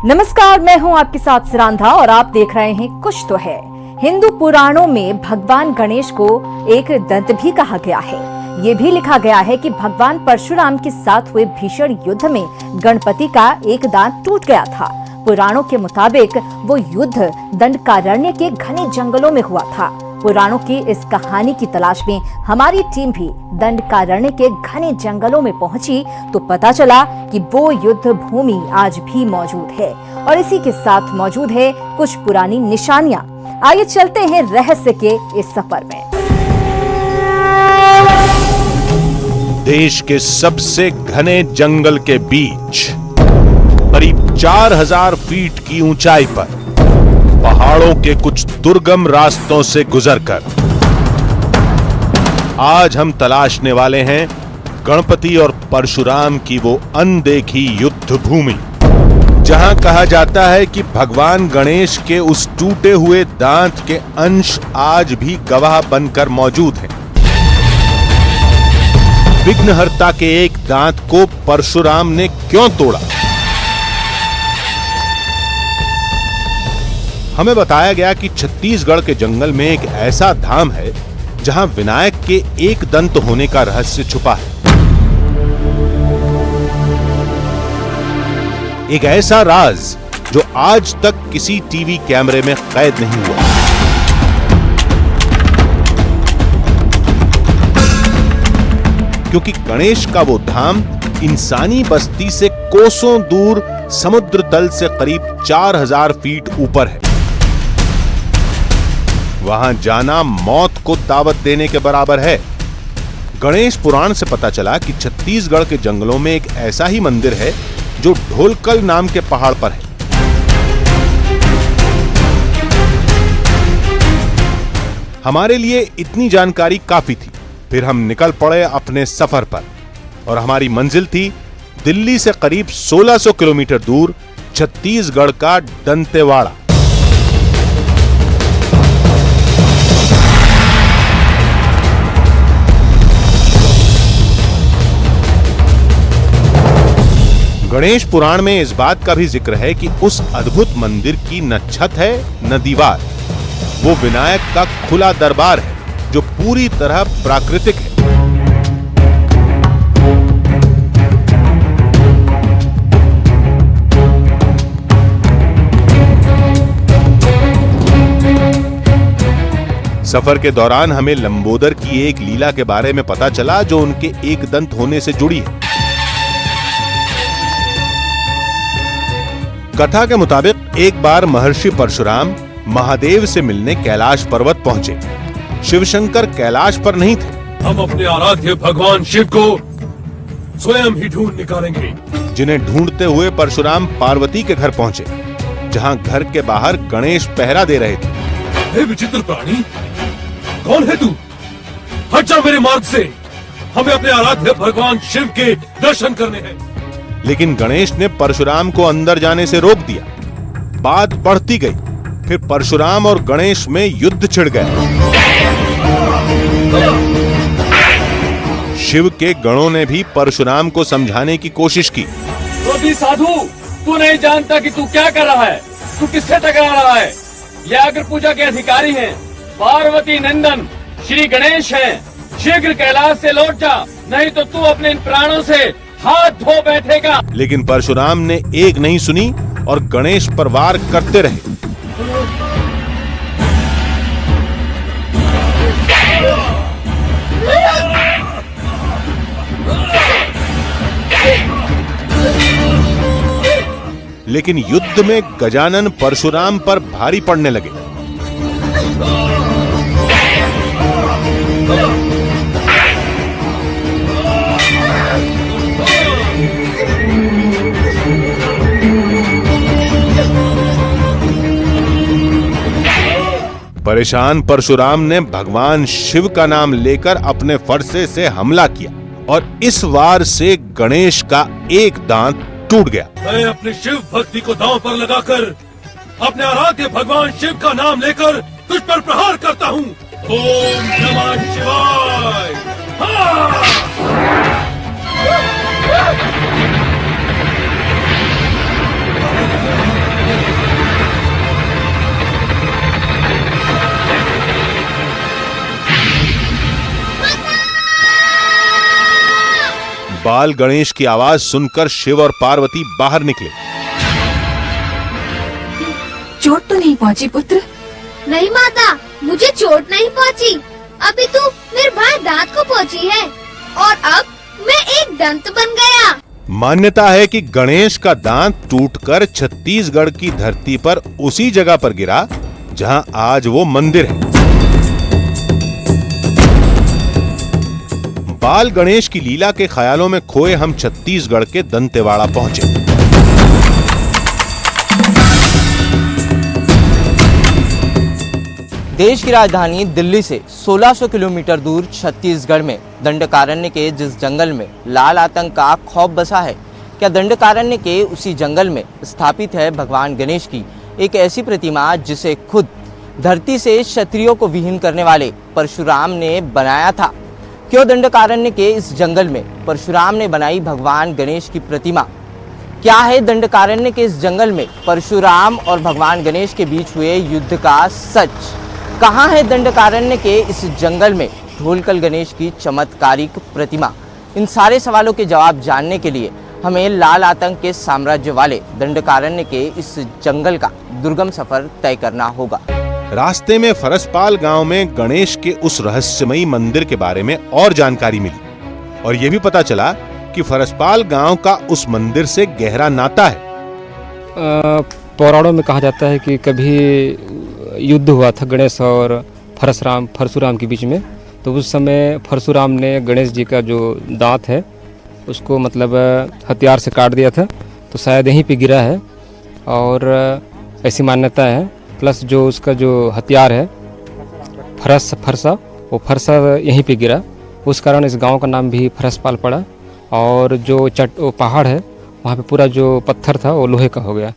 नमस्कार, मैं हूं आपके साथ सिरांधा और आप देख रहे हैं कुछ तो है। हिंदू पुराणों में भगवान गणेश को एक दंत भी कहा गया है। ये भी लिखा गया है कि भगवान परशुराम के साथ हुए भीषण युद्ध में गणपति का एक दांत टूट गया था। पुराणों के मुताबिक वो युद्ध दंडकारण्य के घने जंगलों में हुआ था। पुराणों की इस कहानी की तलाश में हमारी टीम भी दंडकारण्य के घने जंगलों में पहुंची तो पता चला कि वो युद्ध भूमि आज भी मौजूद है और इसी के साथ मौजूद है कुछ पुरानी निशानियां। आइए चलते हैं रहस्य के इस सफर में। देश के सबसे घने जंगल के बीच करीब 4000 फीट की ऊंचाई पर पहाड़ों के कुछ दुर्गम रास्तों से गुजरकर आज हम तलाशने वाले हैं गणपति और परशुराम की वो अनदेखी युद्ध भूमि, जहां कहा जाता है कि भगवान गणेश के उस टूटे हुए दांत के अंश आज भी गवाह बनकर मौजूद हैं। विघ्नहर्ता के एक दांत को परशुराम ने क्यों तोड़ा? हमें बताया गया कि छत्तीसगढ़ के जंगल में एक ऐसा धाम है जहां विनायक के एक दंत होने का रहस्य छुपा है। एक ऐसा राज जो आज तक किसी टीवी कैमरे में कैद नहीं हुआ। क्योंकि गणेश का वो धाम इंसानी बस्ती से कोसों दूर समुद्र तल से करीब 4000 फीट ऊपर है। वहां जाना मौत को दावत देने के बराबर है। गणेश पुराण से पता चला कि छत्तीसगढ़ के जंगलों में एक ऐसा ही मंदिर है जो ढोलकल नाम के पहाड़ पर है। हमारे लिए इतनी जानकारी काफी थी। फिर हम निकल पड़े अपने सफर पर और हमारी मंजिल थी दिल्ली से करीब 1600 किलोमीटर दूर छत्तीसगढ़ का दंतेवाड़ा। गणेश पुराण में इस बात का भी जिक्र है कि उस अद्भुत मंदिर की न छत है न दीवार। वो विनायक का खुला दरबार है जो पूरी तरह प्राकृतिक है। सफर के दौरान हमें लंबोदर की एक लीला के बारे में पता चला जो उनके एक दंत होने से जुड़ी है। कथा के मुताबिक एक बार महर्षि परशुराम महादेव से मिलने कैलाश पर्वत पहुंचे। शिवशंकर कैलाश पर नहीं थे। हम अपने आराध्य भगवान शिव को स्वयं ही ढूंढ निकालेंगे। जिन्हें ढूंढते हुए परशुराम पार्वती के घर पहुंचे, जहां घर के बाहर गणेश पहरा दे रहे थे। हे विचित्र प्राणी, कौन है तू? हट जा मेरे मार्ग से। हमें अपने आराध्य भगवान शिव के दर्शन करने हैं। लेकिन गणेश ने परशुराम को अंदर जाने से रोक दिया। बात बढ़ती गई। फिर परशुराम और गणेश में युद्ध छिड़ गया। शिव के गणों ने भी परशुराम को समझाने की कोशिश की। तो भी साधु, तू नहीं जानता कि तू क्या कर रहा है? तू किससे टकरा रहा है? ये अग्र पूजा के अधिकारी हैं, पार्वती नंदन श्री गणेश हैं। शीघ्र कैलाश से लौट जा, नहीं तो तू अपने इन प्राणों से हाथ धो बैठेगा। लेकिन परशुराम ने एक नहीं सुनी और गणेश पर वार करते रहे। लेकिन युद्ध में गजानन परशुराम पर भारी पड़ने लगे। परेशान परशुराम ने भगवान शिव का नाम लेकर अपने फरसे से हमला किया और इस वार से गणेश का एक दांत टूट गया। मैं अपनी शिव भक्ति को दांव पर लगाकर अपने आराध्य भगवान शिव का नाम लेकर तुझ पर प्रहार करता हूँ। ओम नमः शिवाय। हाँ! बाल गणेश की आवाज सुनकर शिव और पार्वती बाहर निकले। चोट तो नहीं पहुंची पुत्र? नहीं माता, मुझे चोट नहीं पहुंची। अभी तो मेरे भाई दांत को पहुंची है और अब मैं एक दंत बन गया। मान्यता है कि गणेश का दांत टूटकर छत्तीसगढ़ की धरती पर उसी जगह पर गिरा जहां आज वो मंदिर है। बाल गणेश की लीला के ख्यालों में खोए हम छत्तीसगढ़ के दंतेवाड़ा पहुंचे। देश की राजधानी दिल्ली से 1600 किलोमीटर दूर छत्तीसगढ़ में दंडकारण्य के जिस जंगल में लाल आतंक का खौफ बसा है, क्या दंडकारण्य के उसी जंगल में स्थापित है भगवान गणेश की एक ऐसी प्रतिमा जिसे खुद धरती से क्षत्रियों को विहीन करने वाले परशुराम ने बनाया था? क्यों दंडकारण्य के इस जंगल में परशुराम ने बनाई भगवान गणेश की प्रतिमा? क्या है दंडकारण्य के इस जंगल में परशुराम और भगवान गणेश के बीच हुए युद्ध का सच? कहाँ है दंडकारण्य के इस जंगल में ढोलकल गणेश की चमत्कारिक प्रतिमा? इन सारे सवालों के जवाब जानने के लिए हमें लाल आतंक के साम्राज्य वाले दंडकारण्य के इस जंगल का दुर्गम सफर तय करना होगा। रास्ते में फरसपाल गांव में गणेश के उस रहस्यमयी मंदिर के बारे में और जानकारी मिली और यह भी पता चला कि फरसपाल गांव का उस मंदिर से गहरा नाता है। पुराणों में कहा जाता है कि कभी युद्ध हुआ था गणेश और परशुराम के बीच में, तो उस समय परशुराम ने गणेश जी का जो दांत है उसको मतलब हथियार से काट दिया था, तो शायद यहीं पे गिरा है और ऐसी मान्यता है। प्लस जो उसका जो हथियार है फरसा वो फरसा यहीं पे गिरा, उस कारण इस गांव का नाम भी फरसपाल पड़ा। और जो वो पहाड़ है वहाँ पे पूरा जो पत्थर था वो लोहे का हो गया।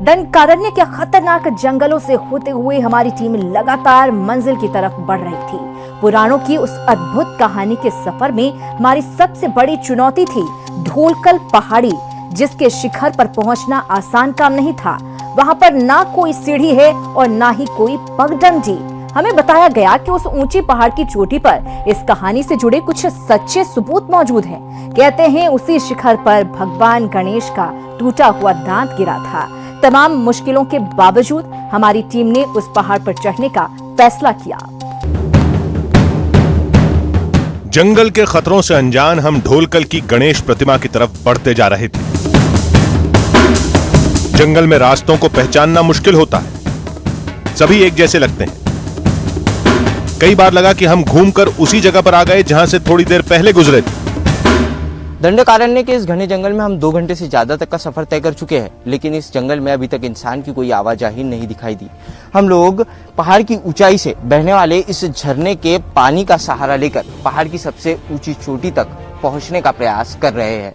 दंडकारण्य के खतरनाक जंगलों से होते हुए हमारी टीम लगातार मंजिल की तरफ बढ़ रही थी। पुराणों की उस अद्भुत कहानी के सफर में हमारी सबसे बड़ी चुनौती थी ढोलकल पहाड़ी, जिसके शिखर पर पहुंचना आसान काम नहीं था। वहां पर ना कोई सीढ़ी है और ना ही कोई पगडंडी। हमें बताया गया कि उस ऊंची पहाड़ की चोटी पर इस कहानी से जुड़े कुछ सच्चे सबूत मौजूद हैं। कहते हैं उसी शिखर पर भगवान गणेश का टूटा हुआ दांत गिरा था। तमाम मुश्किलों के बावजूद हमारी टीम ने उस पहाड़ पर चढ़ने का फैसला किया। जंगल के खतरों से अनजान हम ढोलकल की गणेश प्रतिमा की तरफ बढ़ते जा रहे थे। जंगल में रास्तों को पहचानना मुश्किल होता है, सभी एक जैसे लगते हैं। कई बार लगा कि हम घूमकर उसी जगह पर आ गए जहां से थोड़ी देर पहले गुजरे थे। दंडकारण्य के इस घने जंगल में हम 2 घंटे से ज्यादा तक का सफर तय कर चुके हैं, लेकिन इस जंगल में अभी तक इंसान की कोई आवाजाही नहीं दिखाई दी। हम लोग पहाड़ की ऊंचाई से बहने वाले इस झरने के पानी का सहारा लेकर पहाड़ की सबसे ऊंची चोटी तक पहुंचने का प्रयास कर रहे हैं।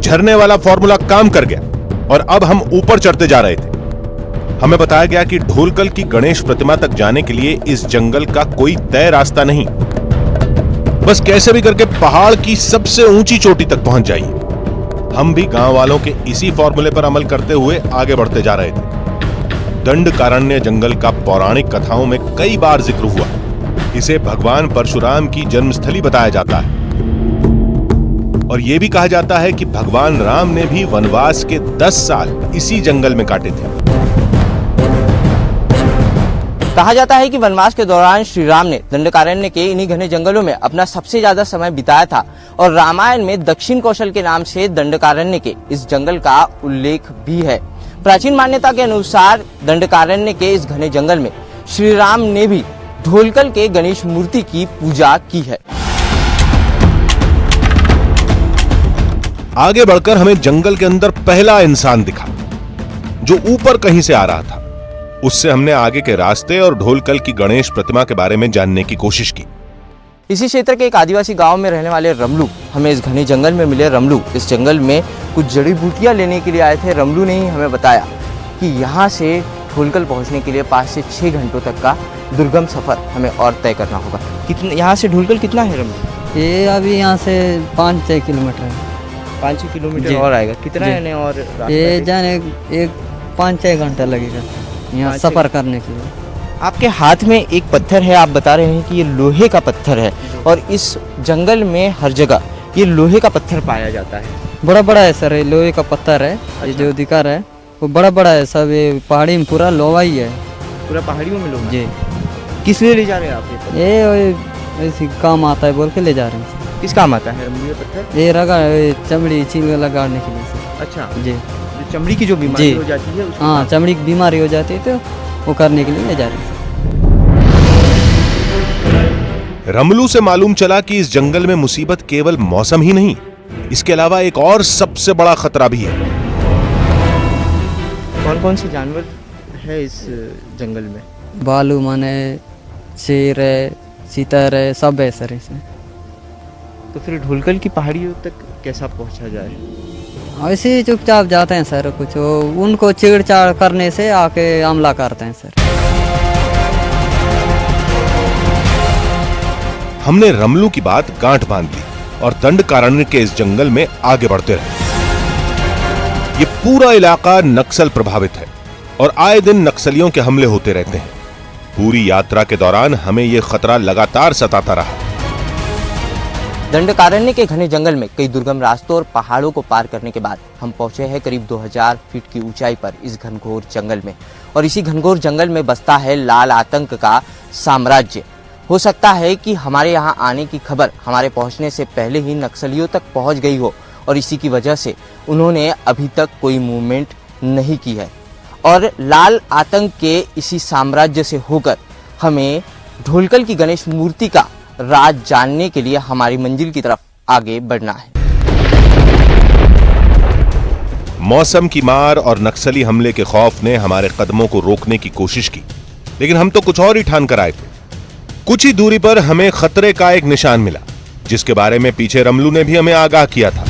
झरने वाला फॉर्मूला काम कर गया और अब हम ऊपर चढ़ते जा रहे थे। हमें बताया गया कि ढोलकल की गणेश प्रतिमा तक जाने के लिए इस जंगल का कोई तय रास्ता नहीं, बस कैसे भी करके पहाड़ की सबसे ऊंची चोटी तक पहुंच जाइए। हम भी गांव वालों के इसी फॉर्मूले पर अमल करते हुए आगे बढ़ते जा रहे थे। दंडकारण्य जंगल का पौराणिक कथाओं में कई बार जिक्र हुआ। इसे भगवान परशुराम की जन्मस्थली बताया जाता है और यह भी कहा जाता है कि भगवान राम ने भी वनवास के 10 साल इसी जंगल में काटे थे। कहा जाता है कि वनवास के दौरान श्री राम ने दंडकारण्य के इन्हीं घने जंगलों में अपना सबसे ज्यादा समय बिताया था और रामायण में दक्षिण कौशल के नाम से दंडकारण्य के इस जंगल का उल्लेख भी है। प्राचीन मान्यता के अनुसार दंडकारण्य के इस घने जंगल में श्री राम ने भी ढोलकल के गणेश मूर्ति की पूजा की है। आगे बढ़कर हमें जंगल के अंदर पहला इंसान दिखा जो ऊपर कहीं से आ रहा था। उससे हमने आगे के रास्ते और ढोलकल की गणेश प्रतिमा के बारे में जानने की कोशिश की। इसी क्षेत्र के एक आदिवासी गांव में रहने वाले रमलू हमें इस घने जंगल में मिले। रमलू इस जंगल में कुछ जड़ी बूटियां लेने के लिए आए थे। रमलू ने ही हमें बताया कि यहाँ से ढोलकल पहुँचने के लिए 5 से 6 घंटों तक का दुर्गम सफर हमें और तय करना होगा। कितना यहाँ से ढोलकल कितना है रमलू? ये अभी यहाँ से 5-6 किलोमीटर है। 5-6 किलोमीटर जी। और आएगा। कितना जी। यानी और रास्ता ये है? जाने एक 5-6 घंटा लगेगा यहाँ 5-6 सफ़र करने के लिए। आपके हाथ में एक पत्थर है, आप बता रहे हैं कि ये लोहे का पत्थर है और इस जंगल में हर जगह ये लोहे का पत्थर पाया जाता है। बड़ा बड़ा है सर, ये लोहे का पत्थर है। ये जो दिखा रहा है वो बड़ा बड़ा है सब, ये पहाड़ी में पूरा लोहा ही है। पूरा पहाड़ियों में लोग जी। किस लिए ले जा रहे हैं आप ये पत्थर? ये ऐसी काम आता है बोल के ले जा रहे हैं। किस काम आता है ये पत्थर? ये चमड़ी चील लगाने के लिए सर। अच्छा, जी जो चमड़ी की जो बीमारी जी। हो जाती है उसको हाँ, चमड़ी की बीमारी हो जाती है तो वो करने के लिए ले जा रहे हैं। रमलू से मालूम चला कि इस जंगल में मुसीबत केवल मौसम ही नहीं, इसके अलावा एक और सबसे बड़ा खतरा भी है। कौन कौन से जानवर है इस जंगल में? भालू माने, शेर है, चीतर है, सब है सर इसमें। तो फिर ढोलकल की पहाड़ियों तक कैसा पहुंचा जाए? ऐसे ही चुपचाप जाते हैं सर, कुछ उनको छेड़छाड़ करने से आके हमला करते हैं सर। हमने रमलू की बात गांठ बांध ली और दंडकारण्य के इस जंगल में आगे बढ़ते रहे। ये पूरा इलाका नक्सल प्रभावित है और आए दिन नक्सलियों के हमले होते रहते हैं। पूरी यात्रा के दौरान हमें यह खतरा लगातार सताता रहा। दंडकारण्य के घने जंगल में कई दुर्गम रास्तों और पहाड़ों को पार करने के बाद हम पहुंचे हैं करीब 2000 फीट की ऊंचाई पर इस घनघोर जंगल में। और इसी घनघोर जंगल में बसता है लाल आतंक का साम्राज्य। हो सकता है कि हमारे यहाँ आने की खबर हमारे पहुंचने से पहले ही नक्सलियों तक पहुंच गई हो और इसी की वजह से उन्होंने अभी तक कोई मूवमेंट नहीं की है। और लाल आतंक के इसी साम्राज्य से होकर हमें ढोलकल की गणेश मूर्ति का राज जानने के लिए हमारी मंजिल की तरफ आगे बढ़ना है। मौसम की मार और नक्सली हमले के खौफ ने हमारे कदमों को रोकने की कोशिश की, लेकिन हम तो कुछ और ही ठान कर आए थे। कुछ ही दूरी पर हमें खतरे का एक निशान मिला, जिसके बारे में पीछे रमलू ने भी हमें आगाह किया था।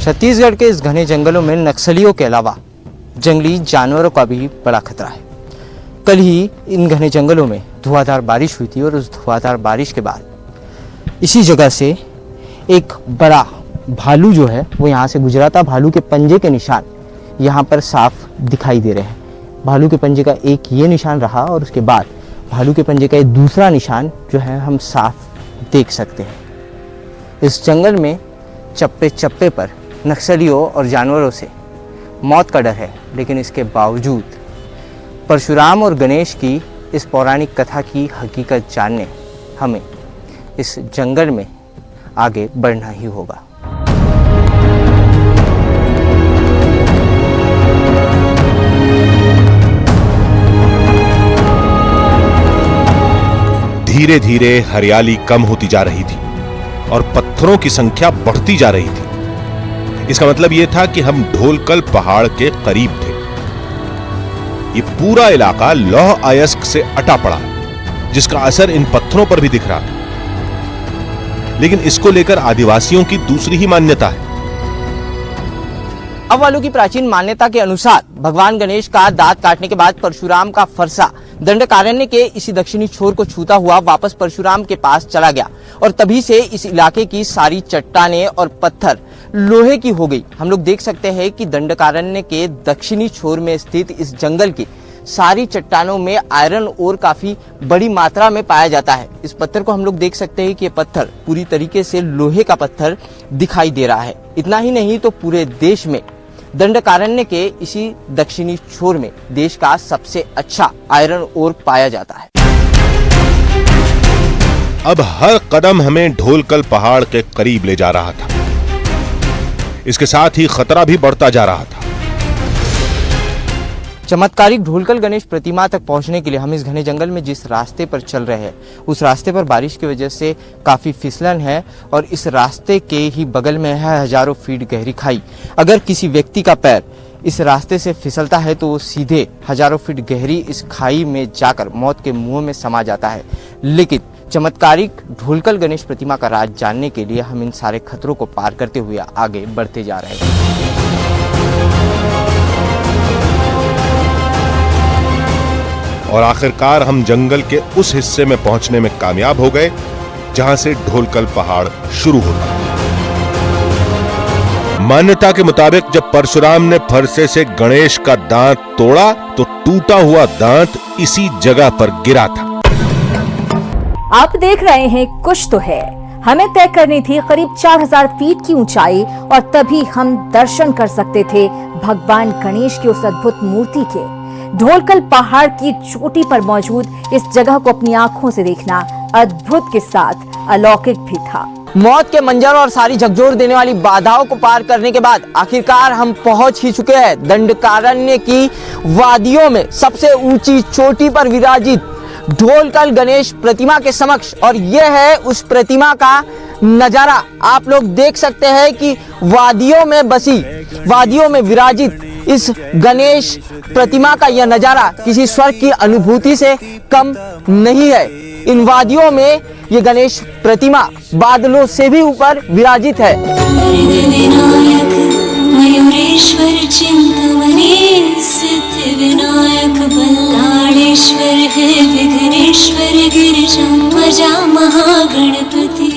छत्तीसगढ़ के इस घने जंगलों में नक्सलियों के अलावा जंगली जानवरों का भी बड़ा खतरा है। कल ही इन घने जंगलों में धुआंधार बारिश हुई थी और उस धुआंधार बारिश के बाद इसी जगह से एक बड़ा भालू जो है वो यहाँ से गुजरा था। भालू के पंजे के निशान यहाँ पर साफ दिखाई दे रहे हैं। भालू के पंजे का एक ये निशान रहा और उसके बाद भालू के पंजे का एक दूसरा निशान जो है हम साफ देख सकते हैं। इस जंगल में चप्पे चप्पे पर नक्सलियों और जानवरों से मौत का डर है, लेकिन इसके बावजूद परशुराम और गणेश की इस पौराणिक कथा की हकीकत जानने हमें इस जंगल में आगे बढ़ना ही होगा। धीरे धीरे हरियाली कम होती जा रही थी और पत्थरों की संख्या बढ़ती जा रही थी। इसका मतलब यह था कि हम ढोलकल पहाड़ के करीब थे। ये पूरा इलाका लौह अयस्क से अटा पड़ा है, जिसका असर इन पत्थरों पर भी दिख रहा था। लेकिन इसको लेकर आदिवासियों की दूसरी ही मान्यता है। अब वालों की प्राचीन मान्यता के अनुसार भगवान गणेश का दांत काटने के बाद परशुराम का फरसा दंडकारण्य के इसी दक्षिणी छोर को छूता हुआ वापस परशुराम के पास चला गया और तभी से इस इलाके की सारी चट्टानें और पत्थर लोहे की हो गई। हम लोग देख सकते हैं कि दंडकारण्य के दक्षिणी छोर में स्थित इस जंगल की सारी चट्टानों में आयरन ओर काफी बड़ी मात्रा में पाया जाता है। इस पत्थर को हम लोग देख सकते हैं कि ये पत्थर पूरी तरीके से लोहे का पत्थर दिखाई दे रहा है। इतना ही नहीं तो पूरे देश में दंडकारण्य के इसी दक्षिणी छोर में देश का सबसे अच्छा आयरन ओर पाया जाता है। अब हर कदम हमें ढोलकल पहाड़ के करीब ले जा रहा था। इसके साथ ही खतरा भी बढ़ता जा रहा था। चमत्कारिक ढोलकल गणेश प्रतिमा तक पहुंचने के लिए हम इस घने जंगल में जिस रास्ते पर चल रहे हैं उस रास्ते पर बारिश की वजह से काफी फिसलन है और इस रास्ते के ही बगल में है हजारों फीट गहरी खाई। अगर किसी व्यक्ति का पैर इस रास्ते से फिसलता है तो वो सीधे हजारों फीट गहरी इस खाई में जाकर मौत के मुंह में समा जाता है। लेकिन चमत्कारिक ढोलकल गणेश प्रतिमा का राज जानने के लिए हम इन सारे खतरों को पार करते हुए आगे बढ़ते जा रहे हैं। और आखिरकार हम जंगल के उस हिस्से में पहुंचने में कामयाब हो गए जहां से ढोलकल पहाड़ शुरू होता है। मान्यता के मुताबिक जब परशुराम ने फरसे से गणेश का दांत तोड़ा तो टूटा हुआ दांत इसी जगह पर गिरा था। आप देख रहे हैं कुछ तो है। हमें तय करनी थी करीब 4000 फीट की ऊंचाई और तभी हम दर्शन कर सकते थे भगवान गणेश की उस अद्भुत मूर्ति के। ढोलकल पहाड़ की चोटी पर मौजूद इस जगह को अपनी आंखों से देखना अद्भुत के साथ अलौकिक भी था। मौत के मंजर और सारी झकझोर देने वाली बाधाओं को पार करने के बाद आखिरकार हम पहुंच ही चुके हैं दंडकारण्य की वादियों में सबसे ऊंची चोटी पर विराजित ढोलकल गणेश प्रतिमा के समक्ष। और यह है उस प्रतिमा का नजारा। आप लोग देख सकते हैं कि वादियों में बसी, वादियों में विराजित इस गणेश प्रतिमा का यह नजारा किसी स्वर्ग की अनुभूति से कम नहीं है। इन वादियों में ये गणेश प्रतिमा बादलों से भी ऊपर विराजित है। विनायक मयूरेश्वर चिंतमणि सिद्ध विनायक बल्लाळेश्वर है विघ्नेश्वर गिरिजा ध्वजा महागणपति।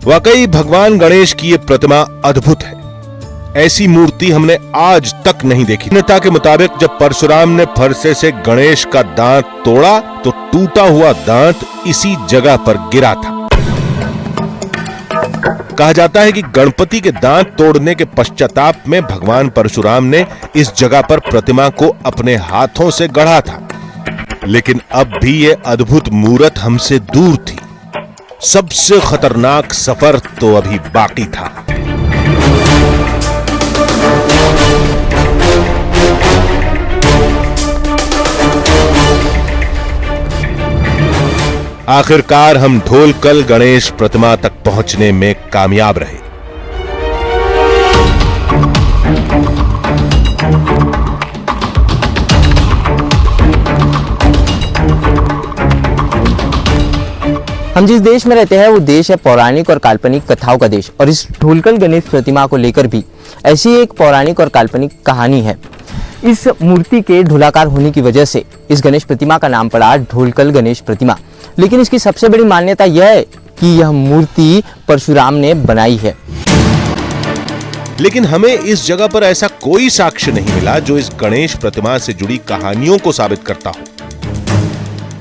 वाकई भगवान गणेश की ये प्रतिमा अद्भुत है। ऐसी मूर्ति हमने आज तक नहीं देखी। मान्यता के मुताबिक जब परशुराम ने फरसे से गणेश का दांत तोड़ा तो टूटा हुआ दांत इसी जगह पर गिरा था। कहा जाता है कि गणपति के दांत तोड़ने के पश्चाताप में भगवान परशुराम ने इस जगह पर प्रतिमा को अपने हाथों से गढ़ा था। लेकिन अब भी ये अद्भुत मूर्त हमसे दूर थी। सबसे खतरनाक सफर तो अभी बाकी था। आखिरकार हम ढोलकल गणेश प्रतिमा तक पहुंचने में कामयाब रहे। हम जिस देश में रहते हैं वो देश है पौराणिक और काल्पनिक कथाओं का देश। और इस ढोलकल गणेश प्रतिमा को लेकर भी ऐसी एक पौराणिक और काल्पनिक कहानी है। इस मूर्ति के ढोलाकार होने की वजह से इस गणेश प्रतिमा का नाम पड़ा ढोलकल गणेश प्रतिमा। लेकिन इसकी सबसे बड़ी मान्यता यह है कि यह मूर्ति परशुराम ने बनाई है। लेकिन हमें इस जगह पर ऐसा कोई साक्ष्य नहीं मिला जो इस गणेश प्रतिमा से जुड़ी कहानियों को साबित करता हो।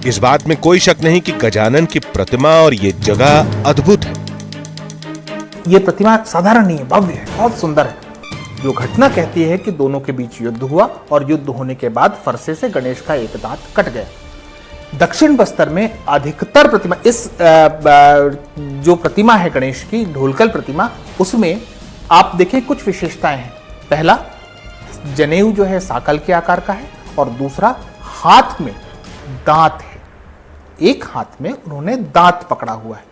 इस बात में कोई शक नहीं कि गजानन की प्रतिमा और ये जगह अद्भुत है। ये प्रतिमा साधारण नहीं है, भव्य है, बहुत सुंदर है। जो घटना कहती है कि दोनों के बीच युद्ध हुआ और युद्ध होने के बाद फरसे से गणेश का एक दांत कट गया। दक्षिण बस्तर में अधिकतर प्रतिमा, इस जो प्रतिमा है गणेश की ढोलकल प्रतिमा, उसमें आप देखें कुछ विशेषताएं हैं। पहला, जनेऊ जो है साकल के आकार का है और दूसरा हाथ में दांत है। एक हाथ में उन्होंने दांत पकड़ा हुआ है।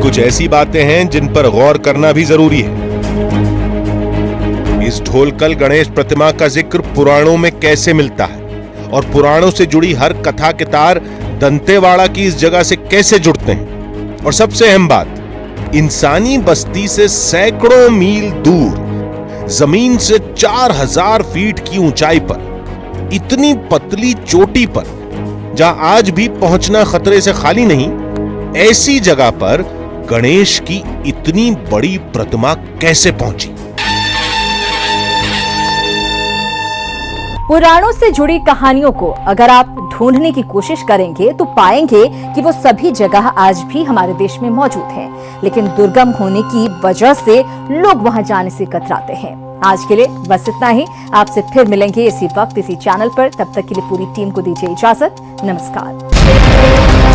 कुछ ऐसी बातें हैं जिन पर गौर करना भी जरूरी है। इस ढोलकल गणेश प्रतिमा का जिक्र पुराणों में कैसे मिलता है और पुराणों से जुड़ी हर कथा के तार दंतेवाड़ा की इस जगह से कैसे जुड़ते हैं। और सबसे अहम बात, इंसानी बस्ती से सैकड़ों मील दूर जमीन से 4000 फीट की ऊंचाई पर इतनी पतली चोटी पर जहां आज भी पहुंचना खतरे से खाली नहीं, ऐसी जगह पर गणेश की इतनी बड़ी प्रतिमा कैसे पहुंची। पुराणों से जुड़ी कहानियों को अगर आप ढूंढने की कोशिश करेंगे तो पाएंगे कि वो सभी जगह आज भी हमारे देश में मौजूद हैं, लेकिन दुर्गम होने की वजह से लोग वहां जाने से कतराते हैं। आज के लिए बस इतना ही। आपसे फिर मिलेंगे इसी वक्त इसी चैनल पर। तब तक के लिए पूरी टीम को दीजिए इजाजत। नमस्कार।